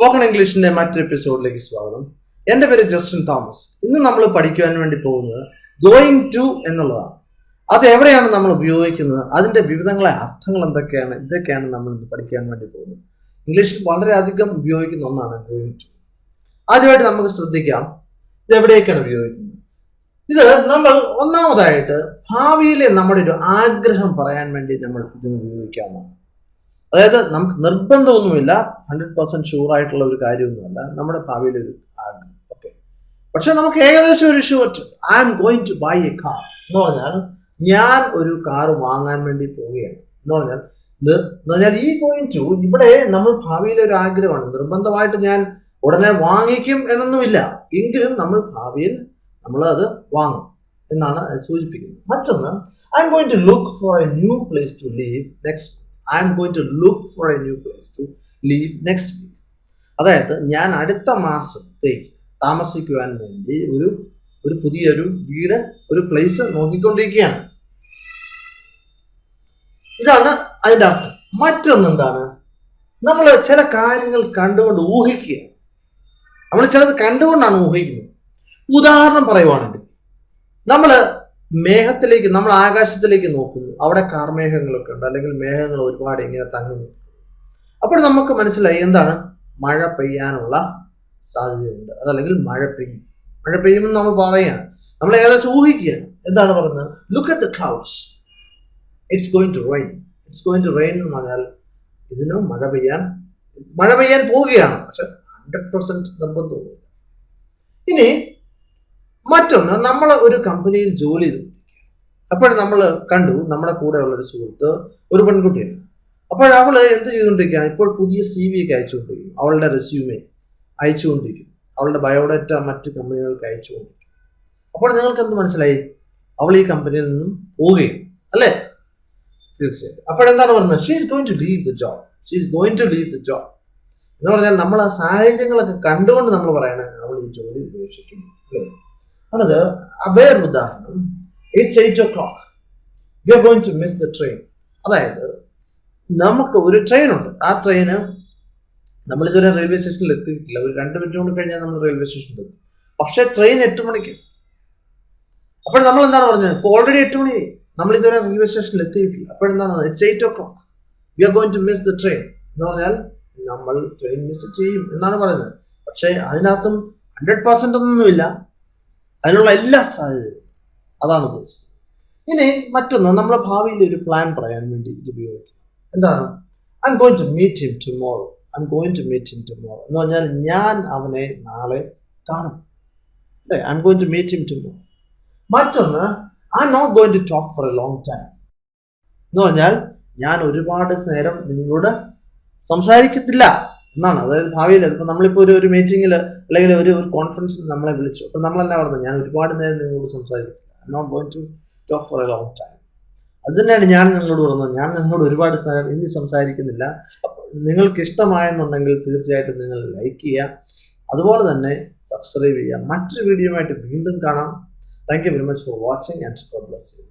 Spoken ഇംഗ്ലീഷിന്റെ മറ്റൊരു എപ്പിസോഡിലേക്ക് സ്വാഗതം. എൻ്റെ പേര് ജസ്റ്റിൻ തോമസ്. ഇന്ന് നമ്മൾ പഠിക്കുവാൻ വേണ്ടി പോകുന്നത് ഗോയിങ് ടു എന്നുള്ളതാണ്. അത് എവിടെയാണ് നമ്മൾ ഉപയോഗിക്കുന്നത്, അതിന്റെ വിവിധങ്ങളെ അർത്ഥങ്ങൾ എന്തൊക്കെയാണ്, ഇതൊക്കെയാണ് നമ്മൾ ഇന്ന് പഠിക്കാൻ വേണ്ടി പോകുന്നത്. ഇംഗ്ലീഷിൽ വളരെയധികം ഉപയോഗിക്കുന്ന ഒന്നാണ് ഗോയിങ് ടു. ആദ്യമായിട്ട് നമുക്ക് ശ്രദ്ധിക്കാം ഇത് എവിടെയൊക്കെയാണ് ഉപയോഗിക്കുന്നത്. ഇത് നമ്മൾ ഒന്നാമതായിട്ട് ഭാവിയിലെ നമ്മുടെ ഒരു ആഗ്രഹം പറയാൻ വേണ്ടി നമ്മൾ ഇതിന് ഉപയോഗിക്കാവുന്നതാണ്. അതായത് നമുക്ക് നിർബന്ധമൊന്നുമില്ല, 100% ഷുവർ ആയിട്ടുള്ള ഒരു കാര്യമൊന്നുമല്ല നമ്മുടെ ഭാവിയിലെ ഒരു ആഗ്രഹം. ഓക്കെ, പക്ഷെ നമുക്ക് ഏകദേശം ഒരു sure, I'm going to buy a car എന്ന് പറഞ്ഞാൽ ഞാൻ ഒരു കാർ വാങ്ങാൻ വേണ്ടി പോവുകയാണ് എന്ന് പറഞ്ഞാൽ ഈ ഗോയിങ് ടു ഇവിടെ നമ്മൾ ഭാവിയിലെ ഒരു ആഗ്രഹമാണ്. നിർബന്ധമായിട്ട് ഞാൻ ഉടനെ വാങ്ങിക്കും എന്നൊന്നുമില്ല, എങ്കിലും നമ്മൾ ഭാവിയിൽ നമ്മൾ അത് വാങ്ങും എന്നാണ് സൂചിപ്പിക്കുന്നത്. മറ്റൊന്ന്, I'm going to look for a new place to leave next. I am going to look for a new place to live next week. അതായത് ഞാൻ അടുത്ത മാസത്തേക്ക് താമസിക്കുവാൻ വേണ്ടി ഒരു പുതിയൊരു വീട്, ഒരു പ്ലേസ് നോക്കിക്കൊണ്ടിരിക്കുകയാണ്. ഇതാണ് അതിൻ്റെ അർത്ഥം. മറ്റൊന്നെന്താണ്, നമ്മൾ ചില കാര്യങ്ങൾ കണ്ടുകൊണ്ട് ഊഹിക്കുക. നമ്മൾ ചിലത് കണ്ടുകൊണ്ടാണ് ഊഹിക്കുന്നത്. ഉദാഹരണം പറയുവാണെങ്കിൽ, നമ്മൾ മേഘത്തിലേക്ക്, നമ്മൾ ആകാശത്തിലേക്ക് നോക്കുന്നു, അവിടെ കാർമേഘങ്ങളൊക്കെ ഉണ്ട്, അല്ലെങ്കിൽ മേഘങ്ങൾ ഒരുപാട് ഇങ്ങനെ തങ്ങി നിൽക്കുന്നു. അപ്പോൾ നമുക്ക് മനസ്സിലായി എന്താണ്, മഴ പെയ്യാനുള്ള സാധ്യതയുണ്ട്, അതല്ലെങ്കിൽ മഴ പെയ്യുമെന്ന് നമ്മൾ പറയുകയാണ്. നമ്മൾ ഏകദേശം ഊഹിക്കുകയാണ്. എന്താണ് പറയുന്നത്, look at the clouds, it's going to rain. It's going to rain എന്ന് പറഞ്ഞാൽ ഇതിന് മഴ പെയ്യാൻ പോവുകയാണ്, പക്ഷെ 100% നിർബന്ധമൊന്നുമില്ല. ഇനി മറ്റൊന്ന്, നമ്മൾ ഒരു കമ്പനിയിൽ ജോലി ചെയ്തുകൊണ്ടിരിക്കുകയാണ്. അപ്പോഴും നമ്മൾ കണ്ടു നമ്മുടെ കൂടെയുള്ള ഒരു സുഹൃത്ത്, ഒരു പെൺകുട്ടിയാണ്. അപ്പോൾ അവൾ എന്ത് ചെയ്തുകൊണ്ടിരിക്കുകയാണ്, ഇപ്പോൾ പുതിയ CV ഒക്കെ അയച്ചുകൊണ്ടിരിക്കുന്നു, അവളുടെ റെസ്യൂമെ അയച്ചുകൊണ്ടിരിക്കുന്നു, അവളുടെ ബയോഡാറ്റ മറ്റ് കമ്പനികൾക്ക് അയച്ചുകൊണ്ടിരിക്കുന്നു. അപ്പോൾ നിങ്ങൾക്ക് എന്ത് മനസ്സിലായി, അവൾ ഈ കമ്പനിയിൽ നിന്നും പോവുകയാണ്, അല്ലേ? തീർച്ചയായിട്ടും. അപ്പോഴെന്താണ് പറയുന്നത്, she's going to leave the job എന്ന് പറഞ്ഞാൽ നമ്മൾ ആ സാഹചര്യങ്ങളൊക്കെ കണ്ടുകൊണ്ട് നമ്മൾ പറയണേ അവൾ ഈ ജോലി ഉപേക്ഷിക്കും, അല്ലേ? അത് വേറെ ഉദാഹരണം, it's 8 o'clock, we are going to miss the train. അതായത് നമുക്ക് ഒരു ട്രെയിൻ ഉണ്ട്, ആ ട്രെയിന് നമ്മളിതുവരെ റെയിൽവേ സ്റ്റേഷനിൽ എത്തിയിട്ടില്ല. ഒരു 2 മിനിറ്റ് കൊണ്ട് കഴിഞ്ഞാൽ നമ്മൾ റെയിൽവേ സ്റ്റേഷനിൽ എത്തും. പക്ഷെ ട്രെയിൻ 8 മണിക്ക്. അപ്പോൾ നമ്മൾ എന്താണ് പറഞ്ഞത്, ഇപ്പോൾ ഓൾറെഡി 8 മണി, നമ്മൾ ഇതുവരെ റെയിൽവേ സ്റ്റേഷനിൽ എത്തിയിട്ടില്ല. അപ്പോഴെന്താണ്, it's 8 o'clock, we are going to miss the train എന്ന് പറഞ്ഞാൽ നമ്മൾ ട്രെയിൻ മിസ് ചെയ്യും എന്നാണ് പറയുന്നത്. പക്ഷേ അതിനകത്തും 100% ഒന്നുമില്ല, അതിനുള്ള എല്ലാ സാധ്യതയും, അതാണ് ഉദ്ദേശിച്ചത്. ഇനി മറ്റൊന്ന്, നമ്മുടെ ഭാവിയിൽ ഒരു പ്ലാൻ പറയാൻ വേണ്ടി ഇത് ഉപയോഗിക്കും. എന്താണ്, I'm going to meet him tomorrow എന്ന് പറഞ്ഞാൽ ഞാൻ അവനെ നാളെ കാണും, അല്ലേ? I'm going to meet him tomorrow. മറ്റൊന്ന്, I'm not going to talk for a long time എന്ന് പറഞ്ഞാൽ ഞാൻ ഒരുപാട് നേരം നിങ്ങളോട് സംസാരിക്കത്തില്ല എന്നാണ്. അതായത് ഭാവിയിൽ ഇപ്പം നമ്മളിപ്പോൾ ഒരു മീറ്റിങ്ങിൽ അല്ലെങ്കിൽ ഒരു കോൺഫറൻസിൽ നമ്മളെ വിളിച്ചു, അപ്പം നമ്മളെല്ലാം പറഞ്ഞത് ഞാൻ ഒരുപാട് നേരം നിങ്ങളോട് സംസാരിക്കത്തില്ല, I'm not going to talk for a long time. അത് തന്നെയാണ് ഞാൻ നിങ്ങളോട് പറഞ്ഞത്, ഞാൻ നിങ്ങളോട് ഒരുപാട് നേരം ഇനി സംസാരിക്കുന്നില്ല. നിങ്ങൾക്ക് ഇഷ്ടമായെന്നുണ്ടെങ്കിൽ തീർച്ചയായിട്ടും നിങ്ങൾ ലൈക്ക് ചെയ്യുക, അതുപോലെ തന്നെ സബ്സ്ക്രൈബ് ചെയ്യുക. മറ്റൊരു വീഡിയോയുമായിട്ട് വീണ്ടും കാണാം. Thank you very much for watching and God bless you.